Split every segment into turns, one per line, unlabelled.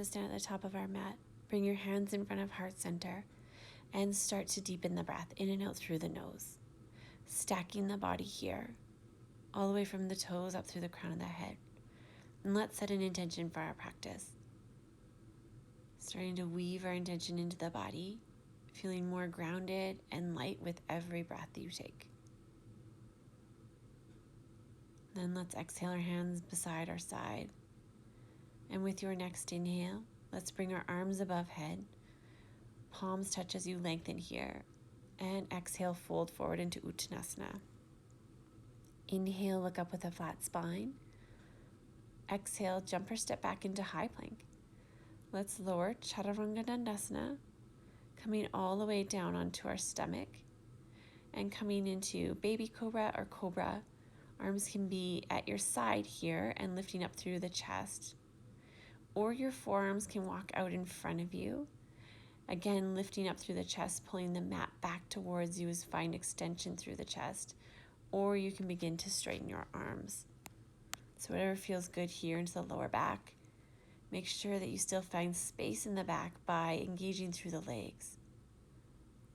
to stand at the top of our mat. Bring your hands in front of heart center and start to deepen the breath in and out through the nose. Stacking the body here, all the way from the toes up through the crown of the head. And let's set an intention for our practice. Starting to weave our intention into the body, feeling more grounded and light with every breath you take. Then let's exhale our hands beside our side. And with your next inhale, let's bring our arms above head. Palms touch as you lengthen here. And exhale, fold forward into Uttanasana. Inhale, look up with a flat spine. Exhale, jump or step back into high plank. Let's lower Chaturanga Dandasana, coming all the way down onto our stomach and coming into baby cobra or cobra. Arms can be at your side here and lifting up through the chest, or your forearms can walk out in front of you. Again, lifting up through the chest, pulling the mat back towards you as find extension through the chest, or you can begin to straighten your arms. So whatever feels good here into the lower back. Make sure that you still find space in the back by engaging through the legs,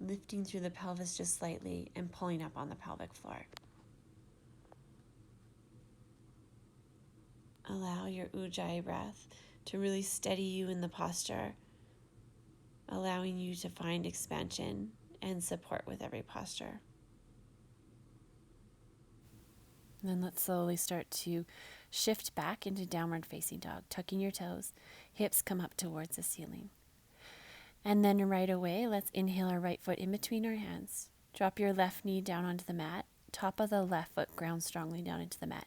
lifting through the pelvis just slightly and pulling up on the pelvic floor. Allow your Ujjayi breath to really steady you in the posture, allowing you to find expansion and support with every posture. And then let's slowly start to shift back into downward facing dog, tucking your toes, hips come up towards the ceiling. And then right away, let's inhale our right foot in between our hands. Drop your left knee down onto the mat, top of the left foot ground strongly down into the mat.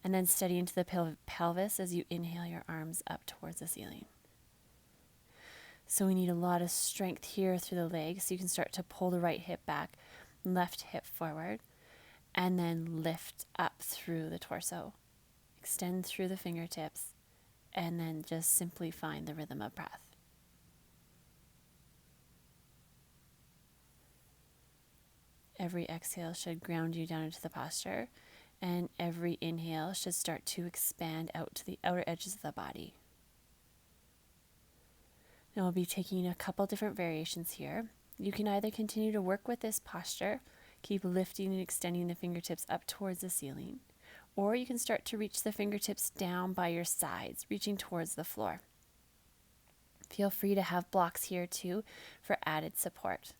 And then steady into the pelvis as you inhale your arms up towards the ceiling. So we need a lot of strength here through the legs, so you can start to pull the right hip back, left hip forward, and then lift up through the torso. Extend through the fingertips, and then just simply find the rhythm of breath. Every exhale should ground you down into the posture, and every inhale should start to expand out to the outer edges of the body. Now we'll be taking a couple different variations here. You can either continue to work with this posture, keep lifting and extending the fingertips up towards the ceiling, or you can start to reach the fingertips down by your sides, reaching towards the floor. Feel free to have blocks here too for added support.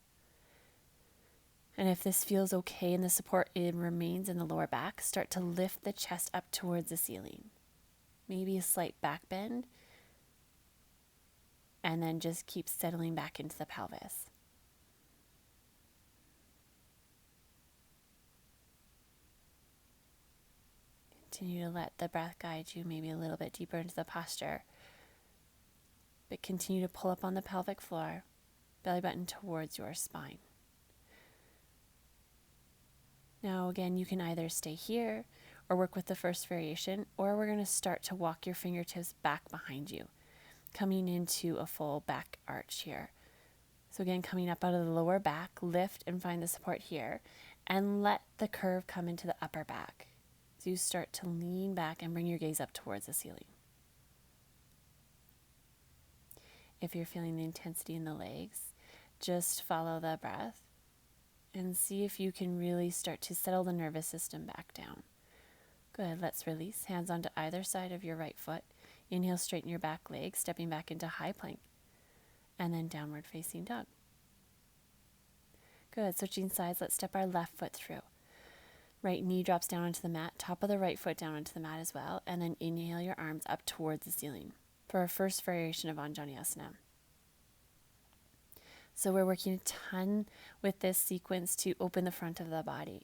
And if this feels okay and the support remains in the lower back, start to lift the chest up towards the ceiling. Maybe a slight back bend, and then just keep settling back into the pelvis. Continue to let the breath guide you maybe a little bit deeper into the posture, but continue to pull up on the pelvic floor, belly button towards your spine. Now again, you can either stay here or work with the first variation, or we're going to start to walk your fingertips back behind you, coming into a full back arch here. So again, coming up out of the lower back, lift and find the support here, and let the curve come into the upper back. So you start to lean back and bring your gaze up towards the ceiling. If you're feeling the intensity in the legs, just follow the breath and see if you can really start to settle the nervous system back down. Good, let's release. Hands onto either side of your right foot. Inhale, straighten your back leg, stepping back into high plank. And then downward facing dog. Good, switching sides, let's step our left foot through. Right knee drops down onto the mat, top of the right foot down onto the mat as well, and then inhale your arms up towards the ceiling for our first variation of Anjaneyasana. So we're working a ton with this sequence to open the front of the body.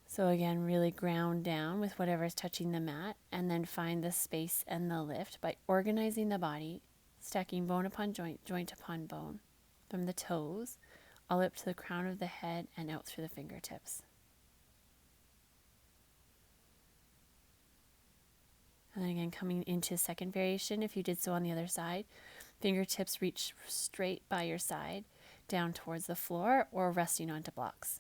So again, really ground down with whatever is touching the mat, and then find the space and the lift by organizing the body, stacking bone upon joint, joint upon bone, from the toes all up to the crown of the head and out through the fingertips. And then again, coming into second variation, if you did so on the other side, fingertips reach straight by your side, down towards the floor or resting onto blocks.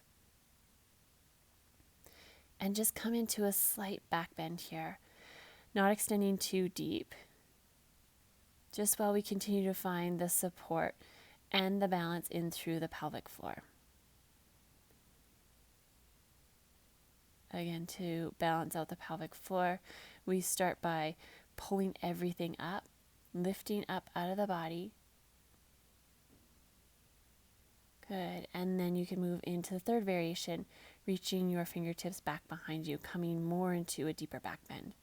And just come into a slight back bend here, not extending too deep, just while we continue to find the support and the balance in through the pelvic floor. Again, to balance out the pelvic floor, we start by pulling everything up, lifting up out of the body. Good. And then you can move into the third variation, reaching your fingertips back behind you, coming more into a deeper back bend.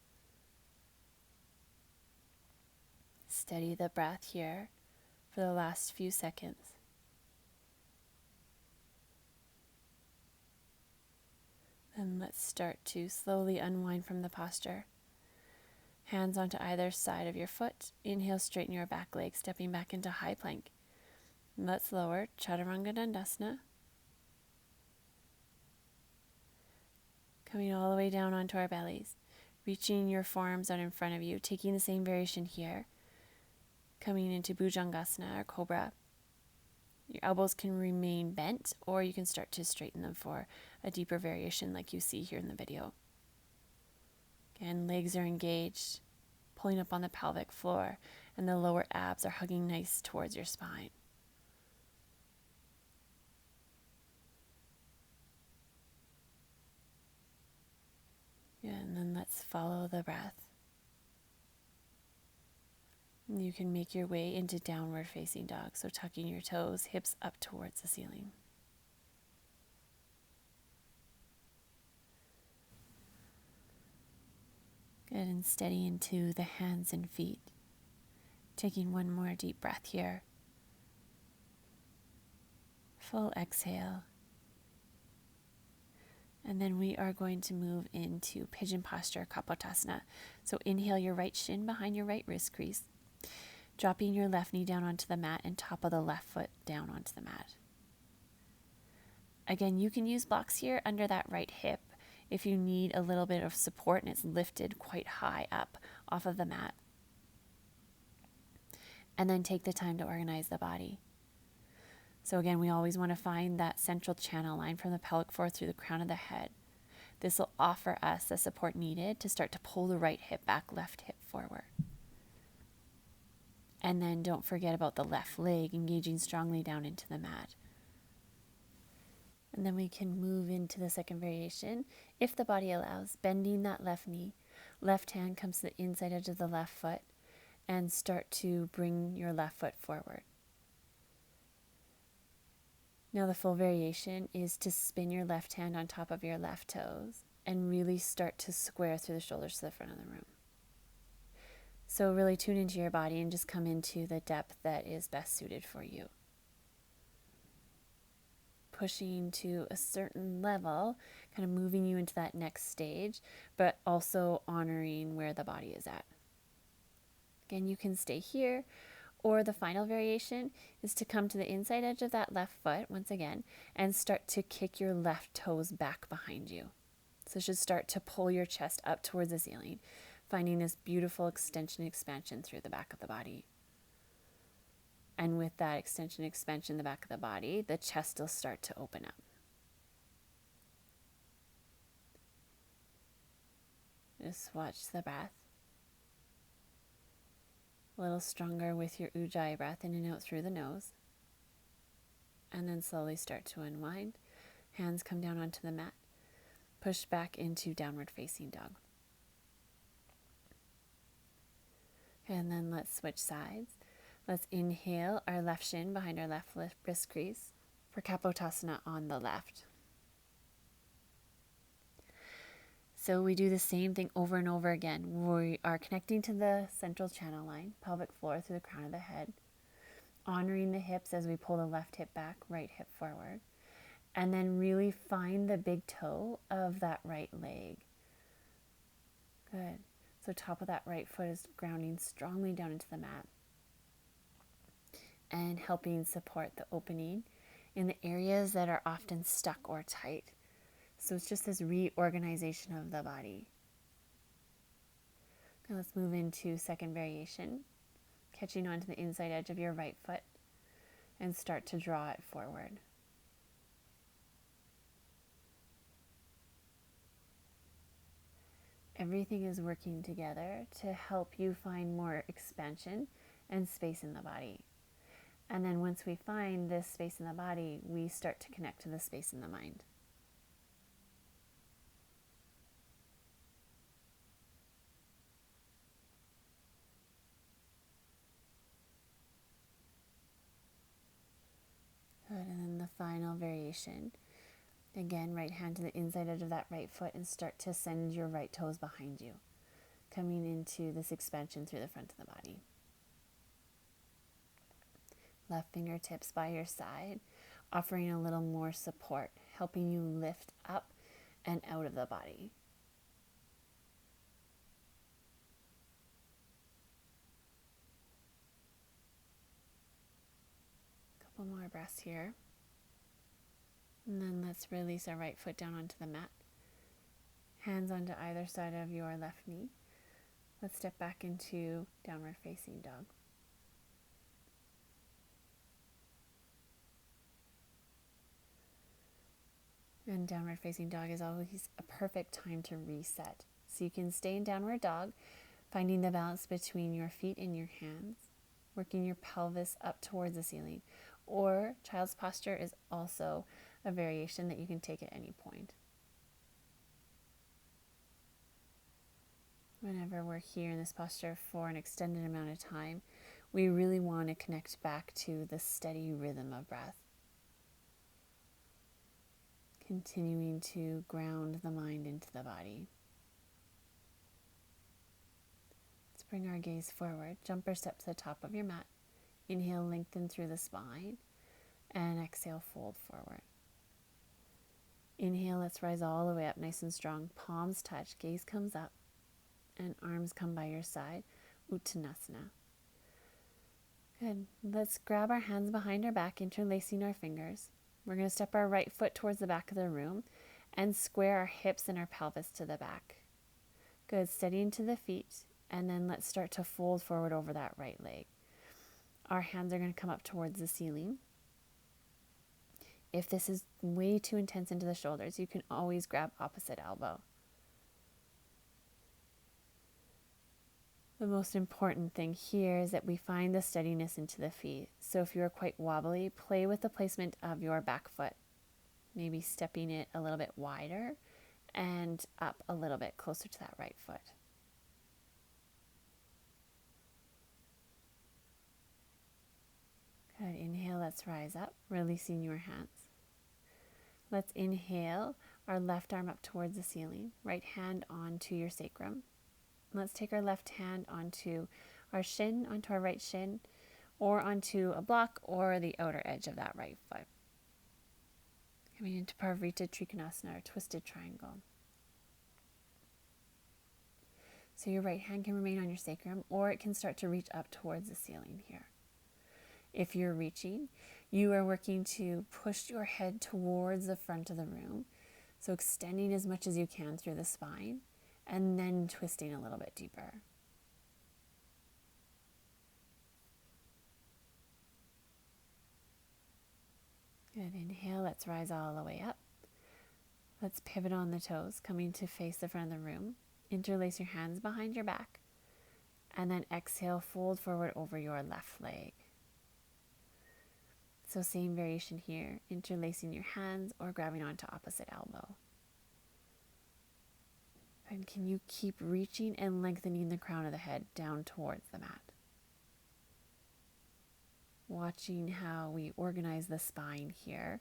Steady the breath here for the last few seconds. Then let's start to slowly unwind from the posture. Hands onto either side of your foot. Inhale, straighten your back leg, stepping back into high plank. Let's lower, Chaturanga Dandasana. Coming all the way down onto our bellies. Reaching your forearms out in front of you, taking the same variation here. Coming into Bhujangasana or Cobra. Your elbows can remain bent, or you can start to straighten them for a deeper variation like you see here in the video. Again, legs are engaged, pulling up on the pelvic floor, and the lower abs are hugging nice towards your spine. Yeah, and then let's follow the breath. You can make your way into downward facing dog, so tucking your toes, hips up towards the ceiling. Good, and steady into the hands and feet. Taking one more deep breath here. Full exhale. And then we are going to move into pigeon posture, Kapotasana. So inhale your right shin behind your right wrist crease. Dropping your left knee down onto the mat and top of the left foot down onto the mat. Again, you can use blocks here under that right hip if you need a little bit of support and it's lifted quite high up off of the mat. And then take the time to organize the body. So again, we always want to find that central channel line from the pelvic floor through the crown of the head. This will offer us the support needed to start to pull the right hip back, left hip forward. And then don't forget about the left leg engaging strongly down into the mat. And then we can move into the second variation, if the body allows, bending that left knee. Left hand comes to the inside edge of the left foot and start to bring your left foot forward. Now the full variation is to spin your left hand on top of your left toes and really start to square through the shoulders to the front of the room. So really tune into your body and just come into the depth that is best suited for you. Pushing to a certain level, kind of moving you into that next stage, but also honoring where the body is at. Again, you can stay here, or the final variation is to come to the inside edge of that left foot once again and start to kick your left toes back behind you. So it should start to pull your chest up towards the ceiling, finding this beautiful extension and expansion through the back of the body. And with that extension and expansion in the back of the body, the chest will start to open up. Just watch the breath. A little stronger with your Ujjayi breath in and out through the nose. And then slowly start to unwind. Hands come down onto the mat. Push back into downward facing dog. And then let's switch sides. Let's inhale our left shin behind our left wrist crease for Kapotasana on the left. So we do the same thing over and over again. We are connecting to the central channel line, pelvic floor through the crown of the head, honoring the hips as we pull the left hip back, right hip forward, and then really find the big toe of that right leg. Good. So top of that right foot is grounding strongly down into the mat and helping support the opening in the areas that are often stuck or tight. So it's just this reorganization of the body. Now let's move into second variation, catching onto the inside edge of your right foot and start to draw it forward. Everything is working together to help you find more expansion and space in the body. And then once we find this space in the body, we start to connect to the space in the mind. Good, and then the final variation. Again, right hand to the inside edge of that right foot and start to send your right toes behind you, coming into this expansion through the front of the body. Left fingertips by your side, offering a little more support, helping you lift up and out of the body. Couple more breaths here. And then let's release our right foot down onto the mat. Hands onto either side of your left knee. Let's step back into downward facing dog. And downward facing dog is always a perfect time to reset. So you can stay in downward dog, finding the balance between your feet and your hands, working your pelvis up towards the ceiling. Or child's posture is also a variation that you can take at any point. Whenever we're here in this posture for an extended amount of time, we really want to connect back to the steady rhythm of breath. Continuing to ground the mind into the body. Let's bring our gaze forward. Jumper step to the top of your mat. Inhale, lengthen through the spine. And exhale, fold forward. Inhale, let's rise all the way up nice and strong. Palms touch, gaze comes up. And arms come by your side. Uttanasana. Good. Let's grab our hands behind our back, interlacing our fingers. We're going to step our right foot towards the back of the room and square our hips and our pelvis to the back. Good. Steady into the feet. And then let's start to fold forward over that right leg. Our hands are going to come up towards the ceiling. If this is way too intense into the shoulders, you can always grab opposite elbow. The most important thing here is that we find the steadiness into the feet. So if you're quite wobbly, play with the placement of your back foot. Maybe stepping it a little bit wider and up a little bit closer to that right foot. Good. Inhale, let's rise up, releasing your hands. Let's inhale our left arm up towards the ceiling, right hand onto your sacrum. Let's take our left hand onto our shin, onto our right shin, or onto a block or the outer edge of that right foot. Coming into Parvrita Trikonasana, or twisted triangle. So your right hand can remain on your sacrum, or it can start to reach up towards the ceiling here. If you're reaching, you are working to push your head towards the front of the room. So extending as much as you can through the spine, and then twisting a little bit deeper. Good. Inhale, let's rise all the way up. Let's pivot on the toes, coming to face the front of the room. Interlace your hands behind your back. And then exhale, fold forward over your left leg. So same variation here, interlacing your hands or grabbing onto opposite elbow. And can you keep reaching and lengthening the crown of the head down towards the mat? Watching how we organize the spine here.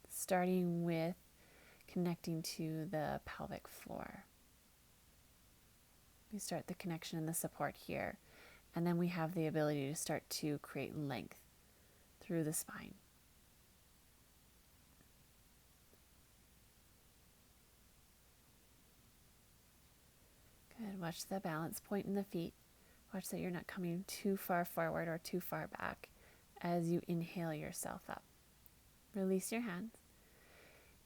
Starting with connecting to the pelvic floor. We start the connection and the support here. And then we have the ability to start to create length through the spine. Good. Watch the balance point in the feet. Watch that you're not coming too far forward or too far back as you inhale yourself up. Release your hands.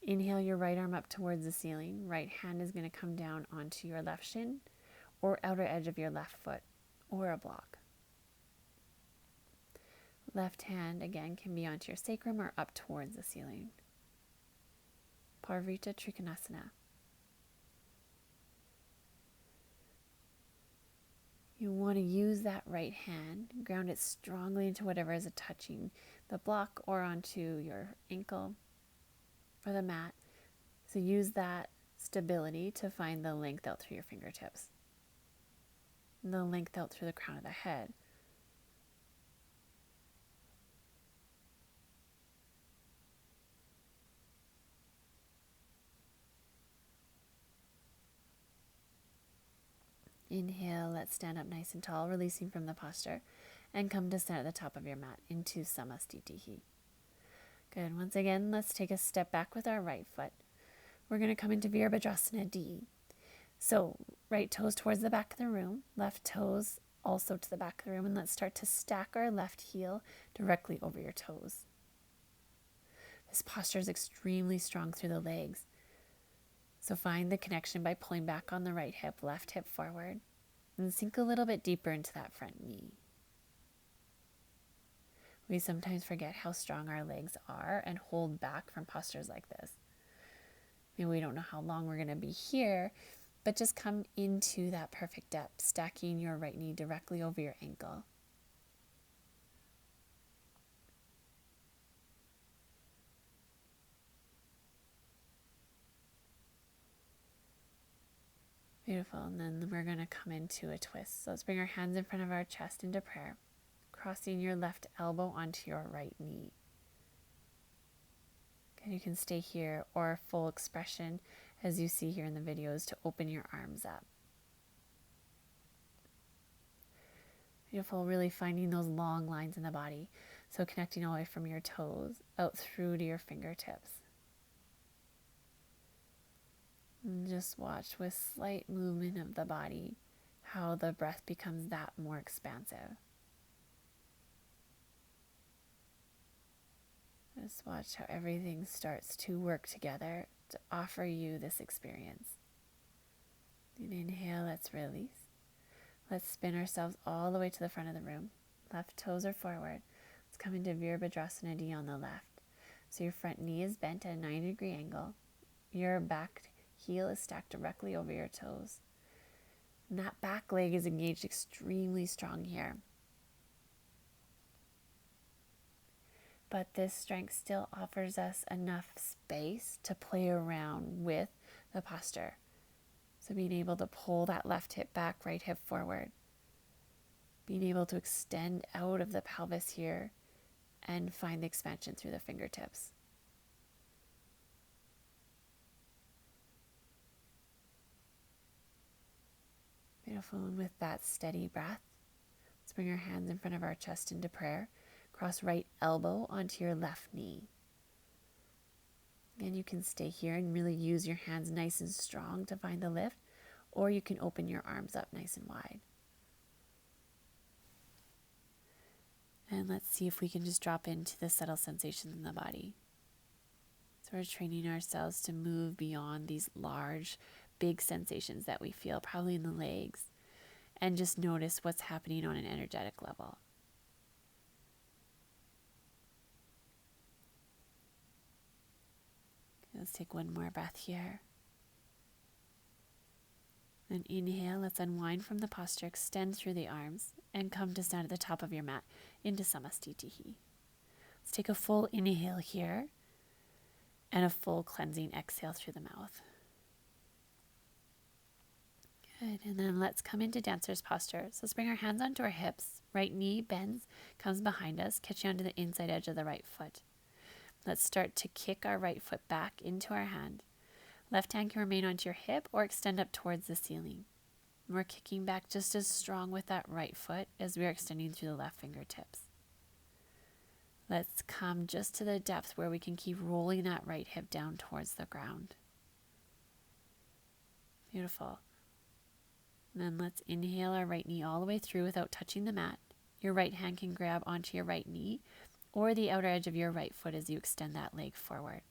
Inhale your right arm up towards the ceiling. Right hand is going to come down onto your left shin or outer edge of your left foot or a block. Left hand again can be onto your sacrum or up towards the ceiling. Parvrita Trikonasana. You want to use that right hand, ground it strongly into whatever is touching the block or onto your ankle or the mat. So use that stability to find the length out through your fingertips, and the length out through the crown of the head. Inhale, let's stand up nice and tall, releasing from the posture, and come to stand at the top of your mat into Samastitihi. Good. Once again, let's take a step back with our right foot. We're going to come into Virabhadrasana D. So right toes towards the back of the room, left toes also to the back of the room, and let's start to stack our left heel directly over your toes. This posture is extremely strong through the legs. So find the connection by pulling back on the right hip, left hip forward, and sink a little bit deeper into that front knee. We sometimes forget how strong our legs are and hold back from postures like this. Maybe we don't know how long we're going to be here, but just come into that perfect depth, stacking your right knee directly over your ankle. Beautiful. And then we're going to come into a twist. So let's bring our hands in front of our chest into prayer, crossing your left elbow onto your right knee. And you can stay here, or full expression as you see here in the videos, to open your arms up. Beautiful. Really finding those long lines in the body. So connecting all the way from your toes out through to your fingertips. And just watch with slight movement of the body how the breath becomes that more expansive. Just watch how everything starts to work together to offer you this experience. And inhale, let's release. Let's spin ourselves all the way to the front of the room. Left toes are forward. Let's come into Virabhadrasana D on the left. So your front knee is bent at a 90-degree angle. Your back heel is stacked directly over your toes. And that back leg is engaged extremely strong here. But this strength still offers us enough space to play around with the posture. So being able to pull that left hip back, right hip forward. Being able to extend out of the pelvis here and find the expansion through the fingertips. Beautiful. And with that steady breath, let's bring our hands in front of our chest into prayer. Cross right elbow onto your left knee. Again, you can stay here and really use your hands nice and strong to find the lift, or you can open your arms up nice and wide. And let's see if we can just drop into the subtle sensations in the body. So we're training ourselves to move beyond these large, big sensations that we feel, probably in the legs, and just notice what's happening on an energetic level. Let's take one more breath here. And inhale, let's unwind from the posture, extend through the arms, and come to stand at the top of your mat into Samastitihi. Let's take a full inhale here, and a full cleansing exhale through the mouth. Good, and then let's come into dancer's posture. So let's bring our hands onto our hips. Right knee bends, comes behind us, catching onto the inside edge of the right foot. Let's start to kick our right foot back into our hand. Left hand can remain onto your hip or extend up towards the ceiling. We're kicking back just as strong with that right foot as we are extending through the left fingertips. Let's come just to the depth where we can keep rolling that right hip down towards the ground. Beautiful. And then let's inhale our right knee all the way through without touching the mat. Your right hand can grab onto your right knee or the outer edge of your right foot as you extend that leg forward.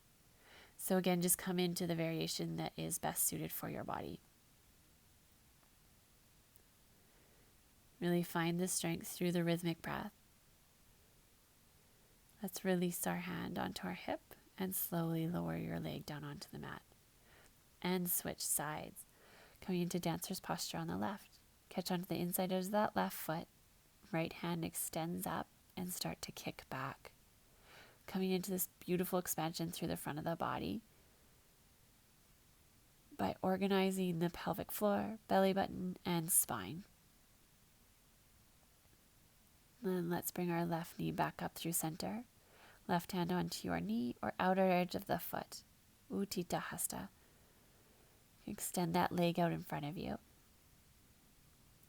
So again, just come into the variation that is best suited for your body. Really find the strength through the rhythmic breath. Let's release our hand onto our hip and slowly lower your leg down onto the mat. And switch sides. Coming into dancer's posture on the left. Catch onto the inside edge of that left foot. Right hand extends up and start to kick back. Coming into this beautiful expansion through the front of the body by organizing the pelvic floor, belly button, and spine. Then let's bring our left knee back up through center. Left hand onto your knee or outer edge of the foot. Utthita Hasta. Extend that leg out in front of you.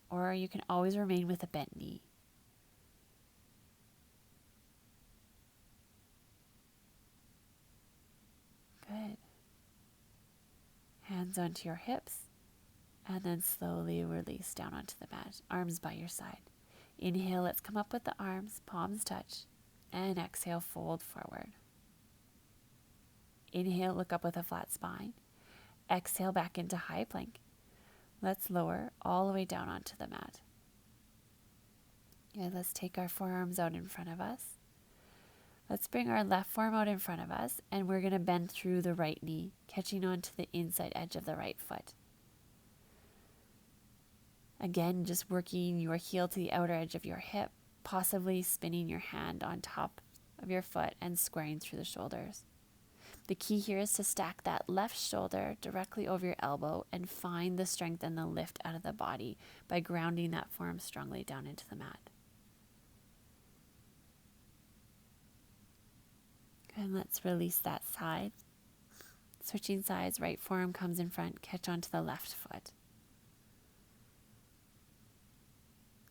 Or you can always remain with a bent knee. Good. Hands onto your hips. And then slowly release down onto the mat. Arms by your side. Inhale, let's come up with the arms. Palms touch. And exhale, fold forward. Inhale, look up with a flat spine. Exhale back into high plank. Let's lower all the way down onto the mat. Good, let's take our forearms out in front of us. Let's bring our left forearm out in front of us, and we're going to bend through the right knee, catching onto the inside edge of the right foot. Again, just working your heel to the outer edge of your hip, possibly spinning your hand on top of your foot and squaring through the shoulders. The key here is to stack that left shoulder directly over your elbow and find the strength and the lift out of the body by grounding that forearm strongly down into the mat. And let's release that side. Switching sides, right forearm comes in front, catch onto the left foot.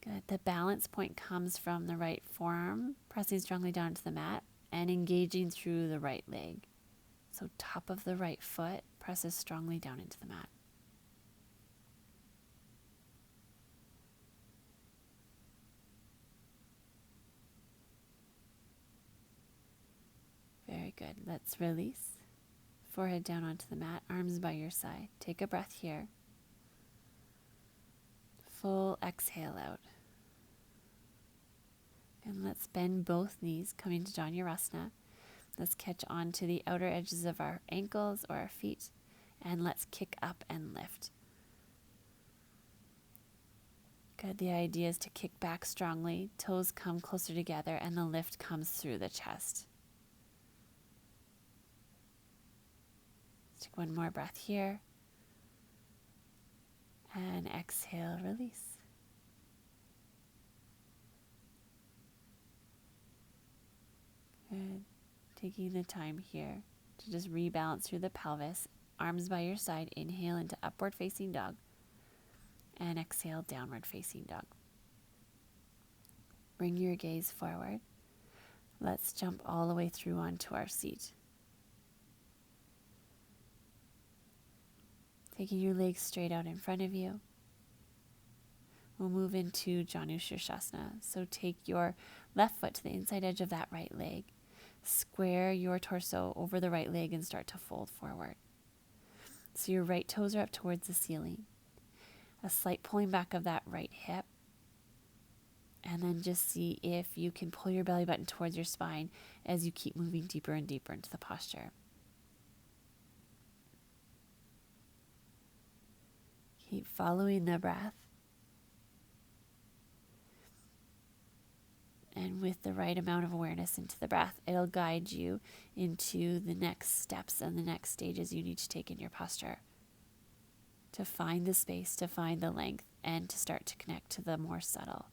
Good. The balance point comes from the right forearm, pressing strongly down into the mat and engaging through the right leg. So top of the right foot presses strongly down into the mat. Very good. Let's release. Forehead down onto the mat, arms by your side. Take a breath here. Full exhale out. And let's bend both knees, coming to Anjaneyasana. Let's catch on to the outer edges of our ankles or our feet, and let's kick up and lift. Good. The idea is to kick back strongly, toes come closer together, and the lift comes through the chest. Let's take one more breath here. And exhale, release. Good. Taking the time here to just rebalance through the pelvis. Arms by your side. Inhale into upward facing dog. And exhale, downward facing dog. Bring your gaze forward. Let's jump all the way through onto our seat. Taking your legs straight out in front of you. We'll move into Janu Shirshasana. So take your left foot to the inside edge of that right leg. Square your torso over the right leg and start to fold forward. So your right toes are up towards the ceiling. A slight pulling back of that right hip. And then just see if you can pull your belly button towards your spine as you keep moving deeper and deeper into the posture. Keep following the breath. And with the right amount of awareness into the breath, it'll guide you into the next steps and the next stages you need to take in your posture to find the space, to find the length, and to start to connect to the more subtle.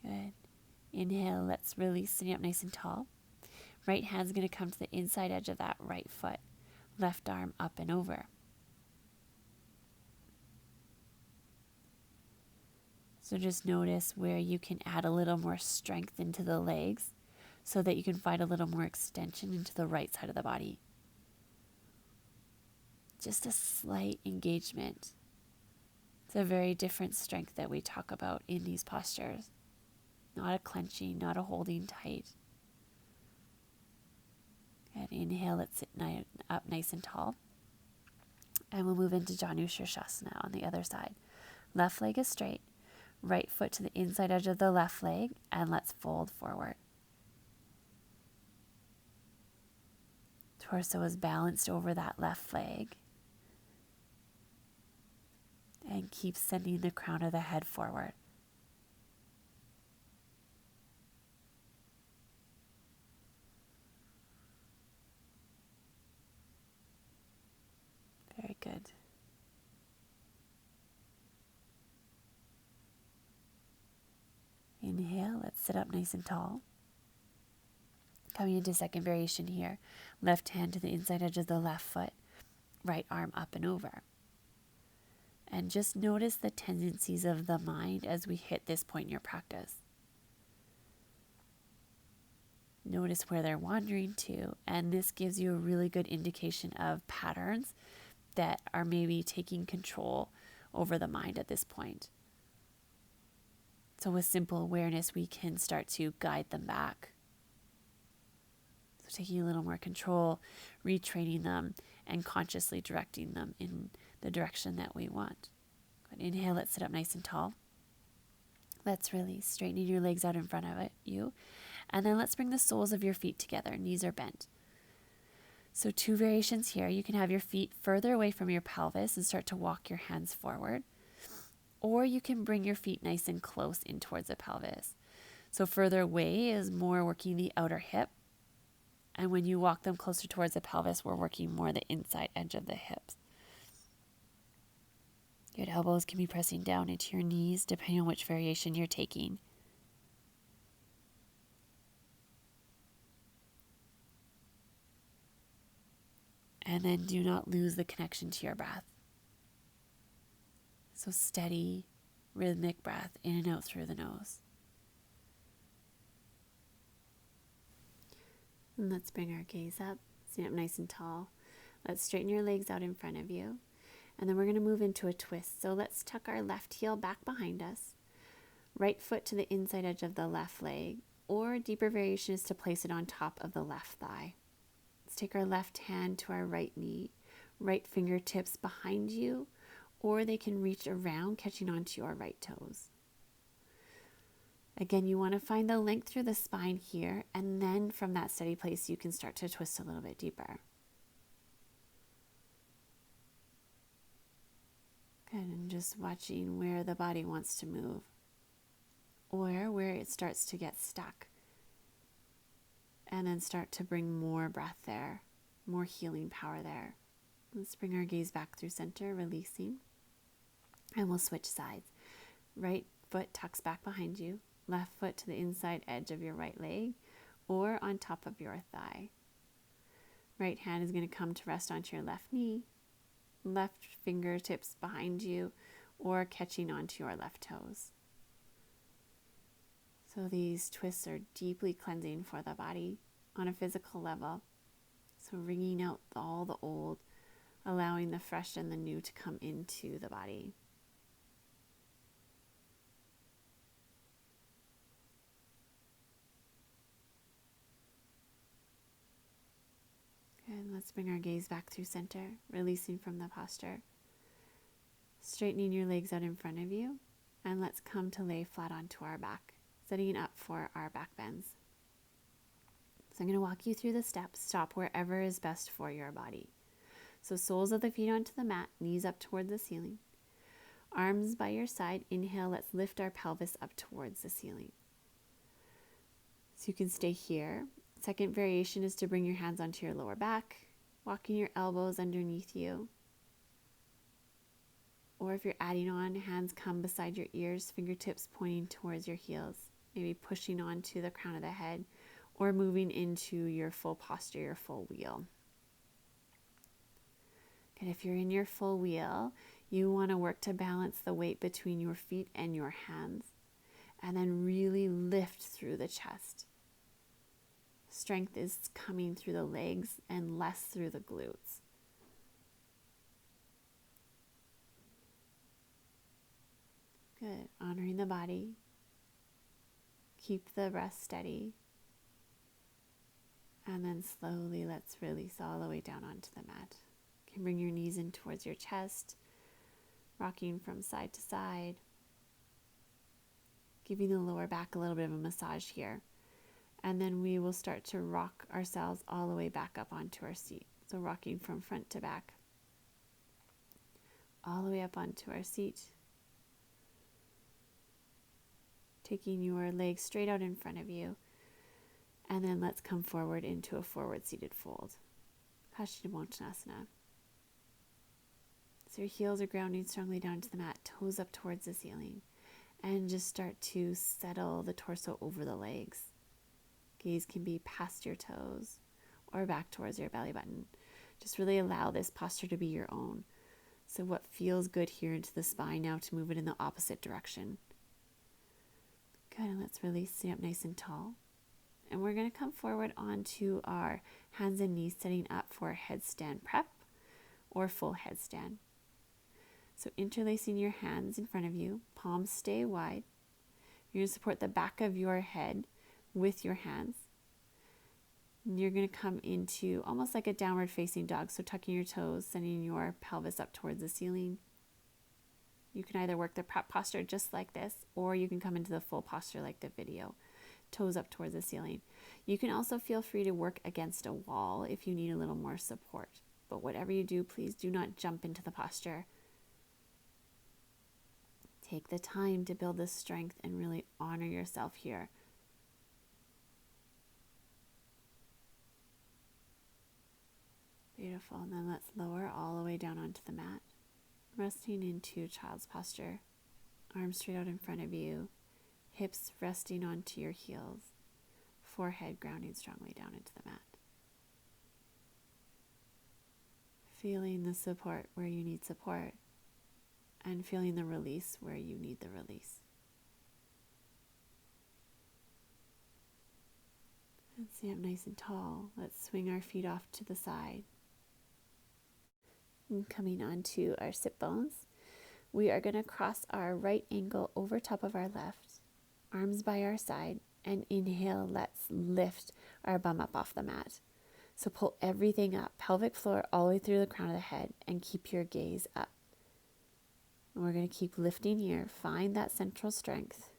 Good. Inhale, let's release, sitting up nice and tall. Right hand's going to come to the inside edge of that right foot. Left arm up and over. So just notice where you can add a little more strength into the legs so that you can find a little more extension into the right side of the body. Just a slight engagement. It's a very different strength that we talk about in these postures. Not a clenching, not a holding tight. And inhale, let's sit up nice and tall. And we'll move into Janu Shirshasana on the other side. Left leg is straight. Right foot to the inside edge of the left leg, and let's fold forward. Torso is balanced over that left leg. And keep sending the crown of the head forward. Very good. Inhale, let's sit up nice and tall. Coming into second variation here. Left hand to the inside edge of the left foot. Right arm up and over. And just notice the tendencies of the mind as we hit this point in your practice. Notice where they're wandering to, and this gives you a really good indication of patterns that are maybe taking control over the mind at this point. So with simple awareness, we can start to guide them back. So taking a little more control, retraining them, and consciously directing them in the direction that we want. Good. Inhale, let's sit up nice and tall. Let's release, straightening your legs out in front of you. And then let's bring the soles of your feet together. Knees are bent. So 2 variations here. You can have your feet further away from your pelvis and start to walk your hands forward. Or you can bring your feet nice and close in towards the pelvis. So further away is more working the outer hip. And when you walk them closer towards the pelvis, we're working more the inside edge of the hips. Good. Elbows can be pressing down into your knees depending on which variation you're taking. And then do not lose the connection to your breath. So steady, rhythmic breath in and out through the nose. And let's bring our gaze up, stand up nice and tall. Let's straighten your legs out in front of you. And then we're going to move into a twist. So let's tuck our left heel back behind us. Right foot to the inside edge of the left leg. Or a deeper variation is to place it on top of the left thigh. Let's take our left hand to our right knee. Right fingertips behind you. Or they can reach around, catching onto your right toes. Again, you want to find the length through the spine here. And then from that steady place, you can start to twist a little bit deeper. Good, and just watching where the body wants to move or where it starts to get stuck. And then start to bring more breath there, more healing power there. Let's bring our gaze back through center, releasing. And we'll switch sides. Right foot tucks back behind you, left foot to the inside edge of your right leg or on top of your thigh. Right hand is going to come to rest onto your left knee. Left fingertips behind you or catching onto your left toes. So these twists are deeply cleansing for the body on a physical level. So wringing out all the old, allowing the fresh and the new to come into the body. And let's bring our gaze back through center, releasing from the posture. Straightening your legs out in front of you. And let's come to lay flat onto our back, setting up for our back bends. So I'm going to walk you through the steps. Stop wherever is best for your body. So soles of the feet onto the mat, knees up toward the ceiling. Arms by your side. Inhale, let's lift our pelvis up towards the ceiling. So you can stay here. Second variation is to bring your hands onto your lower back, walking your elbows underneath you. Or if you're adding on, hands come beside your ears, fingertips pointing towards your heels, maybe pushing onto the crown of the head or moving into your full posture, your full wheel. And if you're in your full wheel, you want to work to balance the weight between your feet and your hands and then really lift through the chest. Strength is coming through the legs and less through the glutes. Good. Honoring the body. Keep the breath steady. And then slowly let's release all the way down onto the mat. You can bring your knees in towards your chest, rocking from side to side. Giving the lower back a little bit of a massage here. And then we will start to rock ourselves all the way back up onto our seat. So rocking from front to back, all the way up onto our seat. Taking your legs straight out in front of you. And then let's come forward into a forward seated fold. Paschimottanasana. So your heels are grounding strongly down to the mat, toes up towards the ceiling. And just start to settle the torso over the legs. Gaze can be past your toes or back towards your belly button. Just really allow this posture to be your own. So what feels good here into the spine, now to move it in the opposite direction. Good, and let's release, sit up nice and tall. And we're going to come forward onto our hands and knees, setting up for headstand prep or full headstand. So interlacing your hands in front of you, palms stay wide. You're going to support the back of your head with your hands. And you're going to come into almost like a downward facing dog. So tucking your toes, sending your pelvis up towards the ceiling. You can either work the prep posture just like this, or you can come into the full posture like the video. Toes up towards the ceiling. You can also feel free to work against a wall if you need a little more support. But whatever you do, please do not jump into the posture. Take the time to build this strength and really honor yourself here. Beautiful. And then let's lower all the way down onto the mat. Resting into child's posture. Arms straight out in front of you. Hips resting onto your heels. Forehead grounding strongly down into the mat. Feeling the support where you need support. And feeling the release where you need the release. And stand up nice and tall. Let's swing our feet off to the side. And coming onto our sit bones, we are going to cross our right ankle over top of our left, arms by our side, and inhale, let's lift our bum up off the mat. So pull everything up, pelvic floor all the way through the crown of the head, and keep your gaze up. And we're going to keep lifting here. Find that central strength.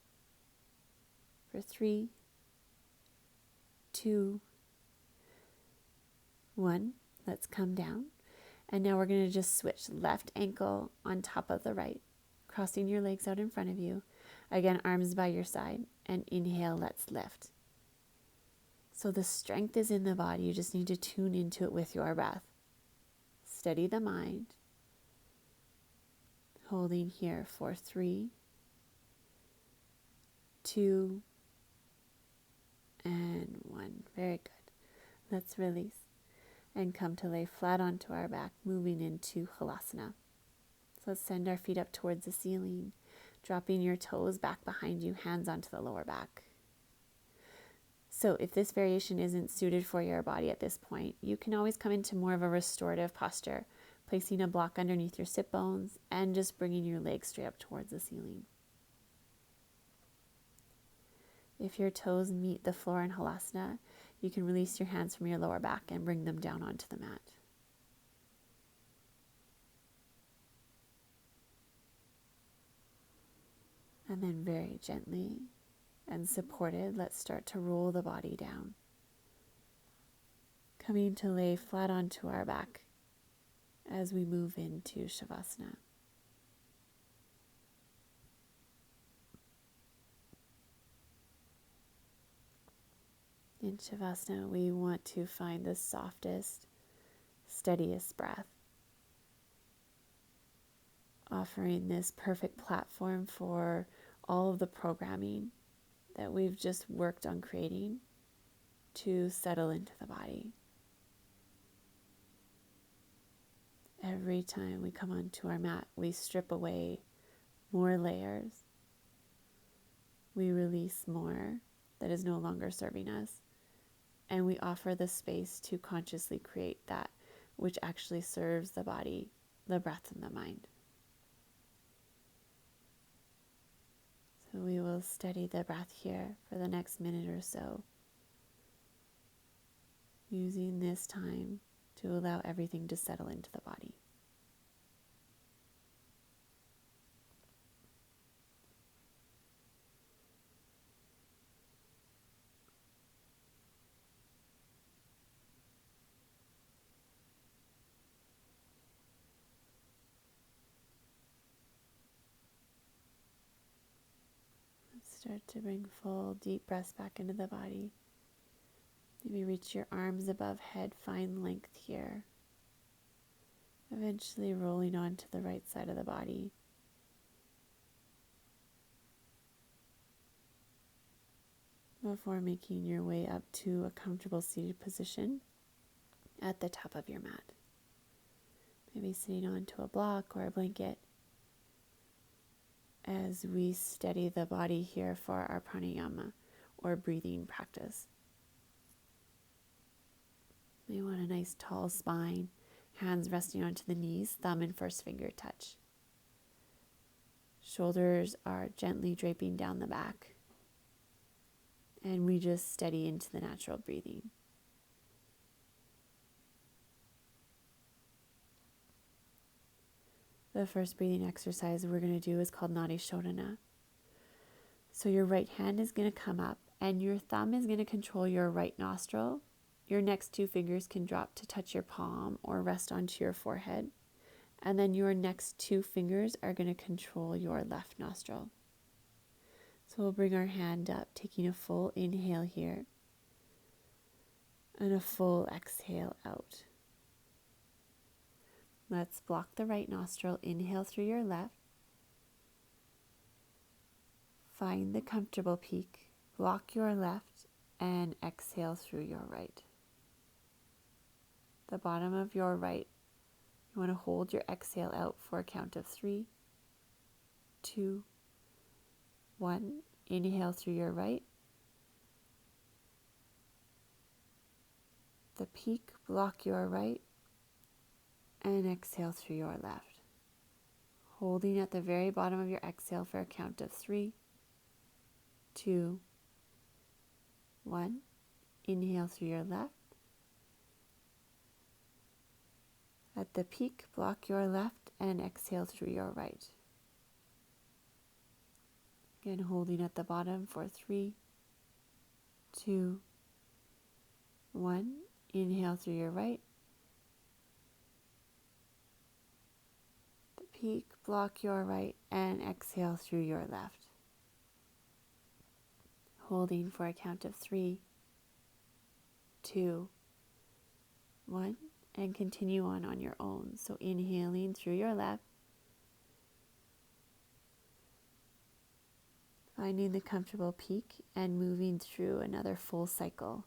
For 3, 2, 1. Let's come down. And now we're going to just switch left ankle on top of the right, crossing your legs out in front of you. Again, arms by your side, and inhale, let's lift. So the strength is in the body. You just need to tune into it with your breath. Steady the mind. Holding here for 3, 2, and 1. Very good. Let's release and come to lay flat onto our back, moving into Halasana. So let's send our feet up towards the ceiling, dropping your toes back behind you, hands onto the lower back. So if this variation isn't suited for your body at this point, you can always come into more of a restorative posture, placing a block underneath your sit bones and just bringing your legs straight up towards the ceiling. If your toes meet the floor in Halasana, you can release your hands from your lower back and bring them down onto the mat. And then very gently and supported, let's start to roll the body down. Coming to lay flat onto our back as we move into Savasana. In Savasana, we want to find the softest, steadiest breath, offering this perfect platform for all of the programming that we've just worked on creating to settle into the body. Every time we come onto our mat, we strip away more layers. We release more that is no longer serving us. And we offer the space to consciously create that which actually serves the body, the breath, and the mind. So we will steady the breath here for the next minute or so, using this time to allow everything to settle into the body. Start to bring full deep breaths back into the body. Maybe reach your arms above head, find length here. Eventually rolling onto the right side of the body. Before making your way up to a comfortable seated position at the top of your mat. Maybe sitting onto a block or a blanket as we steady the body here for our pranayama or breathing practice. You want a nice tall spine, hands resting onto the knees, thumb and first finger touch. Shoulders are gently draping down the back. And we just steady into the natural breathing. The first breathing exercise we're going to do is called Nadi Shodhana. So your right hand is going to come up and your thumb is going to control your right nostril. Your next two fingers can drop to touch your palm or rest onto your forehead. And then your next two fingers are going to control your left nostril. So we'll bring our hand up, taking a full inhale here and a full exhale out. Let's block the right nostril. Inhale through your left. Find the comfortable peak. Block your left and exhale through your right. The bottom of your right, you want to hold your exhale out for a count of 3, 2, 1. Inhale through your right. The peak, block your right. And exhale through your left. Holding at the very bottom of your exhale for a count of 3, 2, 1. Inhale through your left. At the peak, block your left and exhale through your right. Again, holding at the bottom for 3, 2, 1. Inhale through your right. Peak, block your right, and exhale through your left. Holding for a count of 3, 2, 1, and continue on your own. So inhaling through your left, finding the comfortable peak and moving through another full cycle.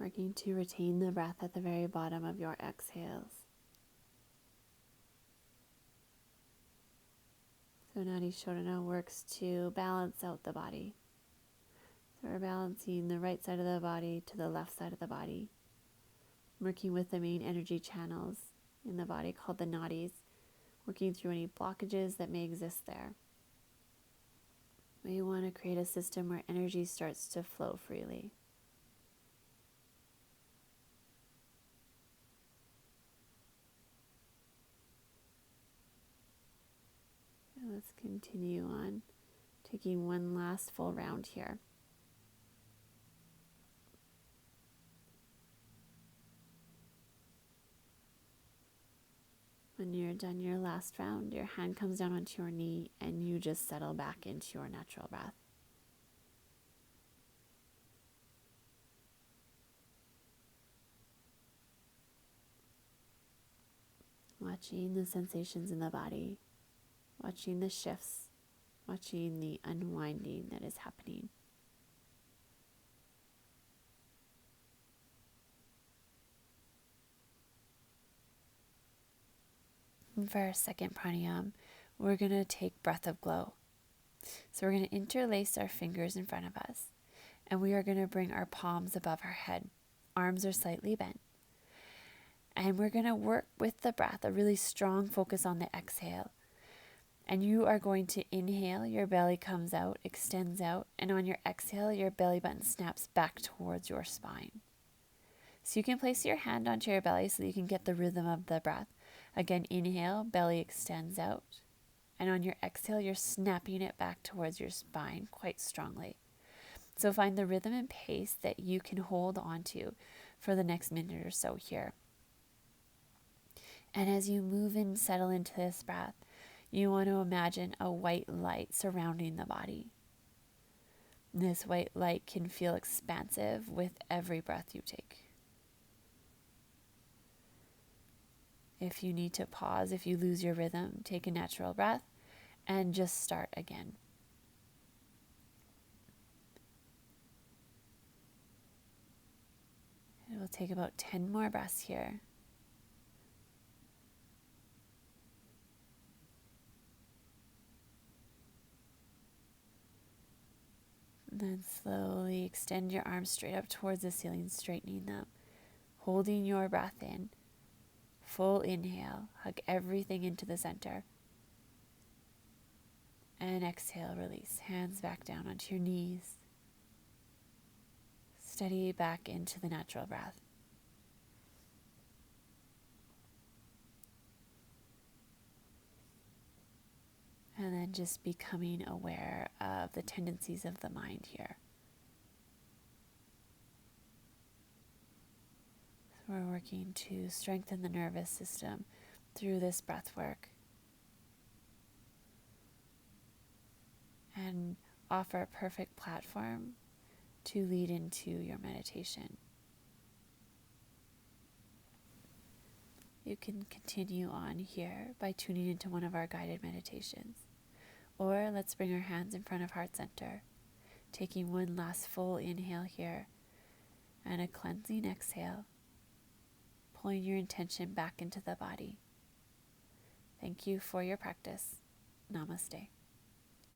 Working to retain the breath at the very bottom of your exhales. So Nadi Shodhana works to balance out the body. So we're balancing the right side of the body to the left side of the body. Working with the main energy channels in the body called the nadis. Working through any blockages that may exist there. We want to create a system where energy starts to flow freely. Let's continue on, taking one last full round here. When you're done your last round, your hand comes down onto your knee and you just settle back into your natural breath. Watching the sensations in the body. Watching the shifts, watching the unwinding that is happening. And for our second pranayama, we're going to take breath of glow. So we're going to interlace our fingers in front of us, and we are going to bring our palms above our head. Arms are slightly bent. And we're going to work with the breath, a really strong focus on the exhale. And you are going to inhale, your belly comes out, extends out, and on your exhale, your belly button snaps back towards your spine. So you can place your hand onto your belly so that you can get the rhythm of the breath. Again, inhale, belly extends out, and on your exhale, you're snapping it back towards your spine quite strongly. So find the rhythm and pace that you can hold onto for the next minute or so here. And as you move and settle into this breath, you want to imagine a white light surrounding the body. This white light can feel expansive with every breath you take. If you need to pause, if you lose your rhythm, take a natural breath and just start again. It will take about 10 more breaths here. And then slowly extend your arms straight up towards the ceiling, straightening them. Holding your breath in. Full inhale, hug everything into the center. And exhale, release. Hands back down onto your knees. Steady back into the natural breath. And then just becoming aware of the tendencies of the mind here. So we're working to strengthen the nervous system through this breath work and offer a perfect platform to lead into your meditation. You can continue on here by tuning into one of our guided meditations. Or let's bring our hands in front of heart center, taking one last full inhale here and a cleansing exhale, pulling your intention back into the body. Thank you for your practice. Namaste.